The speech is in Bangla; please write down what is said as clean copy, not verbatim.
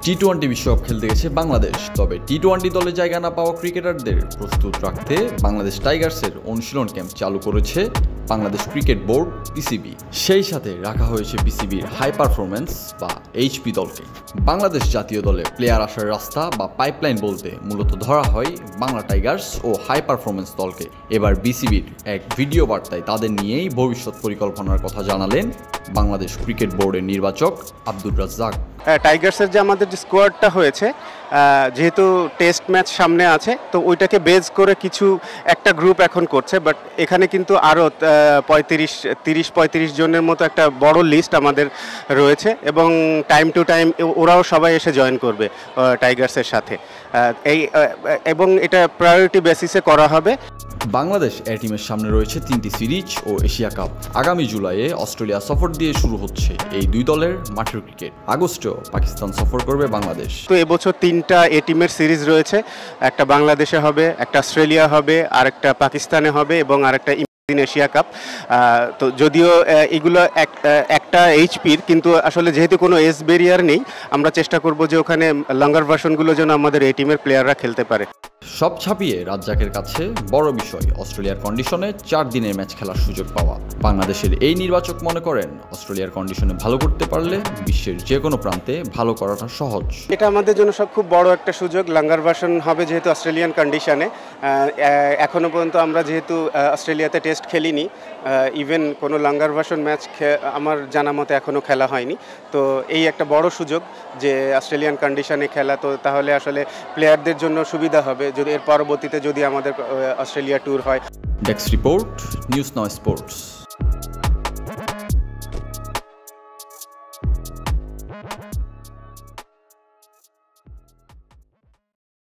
টি-20 বিশ্বকাপ খেলতে গেছে বাংলাদেশ। তবে টি-20 দলে জায়গা না পাওয়া ক্রিকেটারদের প্রস্তুত রাখতে বাংলাদেশ টাইগার্সের অনুশীলন ক্যাম্প চালু করেছে বাংলাদেশ ক্রিকেট বোর্ড পিসিবি। সেই সাথে রাখা হয়েছে পিসিবির হাই পারফরম্যান্স বা এইচপি দলকে। বাংলাদেশ জাতীয় দলে প্লেয়ার আসার রাস্তা বা পাইপলাইন বলতে মূলত ধরা হয় বাংলা টাইগার্স ও হাই পারফরম্যান্স দলকে। এবার বিসিবির এক ভিডিও বার্তায় তাদের নিয়েই ভবিষ্যৎ পরিকল্পনার কথা জানালেন বাংলাদেশ ক্রিকেট বোর্ডের নির্বাচক আব্দুর রাজ্জাক। টাইগার্সের যে আমাদের যে স্কোয়াডটা হয়েছে, যেহেতু টেস্ট ম্যাচ সামনে আছে, তো ওইটাকে বেজ করে কিছু একটা গ্রুপ এখন করছে। বাট এখানে কিন্তু আরও 35 জনের মতো একটা বড় লিস্ট আমাদের রয়েছে এবং টাইম টু টাইম ওরাও সবাই এসে জয়েন করবে টাইগার্সের সাথে। এবং এটা প্রায়োরিটি বেসিসে করা হবে। বাংলাদেশ এ টিমের সামনে রয়েছে 3টি সিরিজ ও এশিয়া কাপ। আগামী জুলাইয়ে অস্ট্রেলিয়া সফর দিয়ে শুরু হচ্ছে এই দুই দলের মাঠের ক্রিকেট। আগস্টেও পাকিস্তান সফর করবে বাংলাদেশ। তো এবছর 3টা এ টিমের সিরিজ রয়েছে, একটা বাংলাদেশে হবে, একটা অস্ট্রেলিয়া হবে, আর একটা পাকিস্তানে হবে এবং আরেকটা এশিয়া কাপ। তো যদিও এগুলো একটা এইচপির, কিন্তু আসলে যেহেতু কোনো এজ ব্যারিয়ার নেই, আমরা চেষ্টা করব যে ওখানে লঙ্গার ভার্সনগুলো যেন আমাদের এই টিমের প্লেয়াররা খেলতে পারে। সব ছাপিয়ে রাজ্জাকের কাছে বড় বিষয় অস্ট্রেলিয়ার কন্ডিশনে 4 দিনের ম্যাচ খেলার সুযোগ পাওয়া। বাংলাদেশের এই নির্বাচক মনে করেন অস্ট্রেলিয়ার কন্ডিশনে ভালো করতে পারলে বিশ্বের যে কোনো প্রান্তে ভালো করাটা সহজ। এটা আমাদের জন্য খুব বড় একটা সুযোগ। লঙ্গার ভার্সন হবে যেহেতু অস্ট্রেলিয়ান কন্ডিশনে। এখনো পর্যন্ত আমরা যেহেতু অস্ট্রেলিয়াতে টেস্ট খেলিনি, ইভেন কোনো লঙ্গার ভার্সন ম্যাচ আমার জানা মতে এখনও খেলা হয়নি। তো এই একটা বড় সুযোগ যে অস্ট্রেলিয়ান কন্ডিশনে খেলা, তো তাহলে আসলে প্লেয়ারদের জন্য সুবিধা হবে যদি এর পরবর্তীতে যদি আমাদের অস্ট্রেলিয়া ট্যুর হয়। Desk report, news now sports.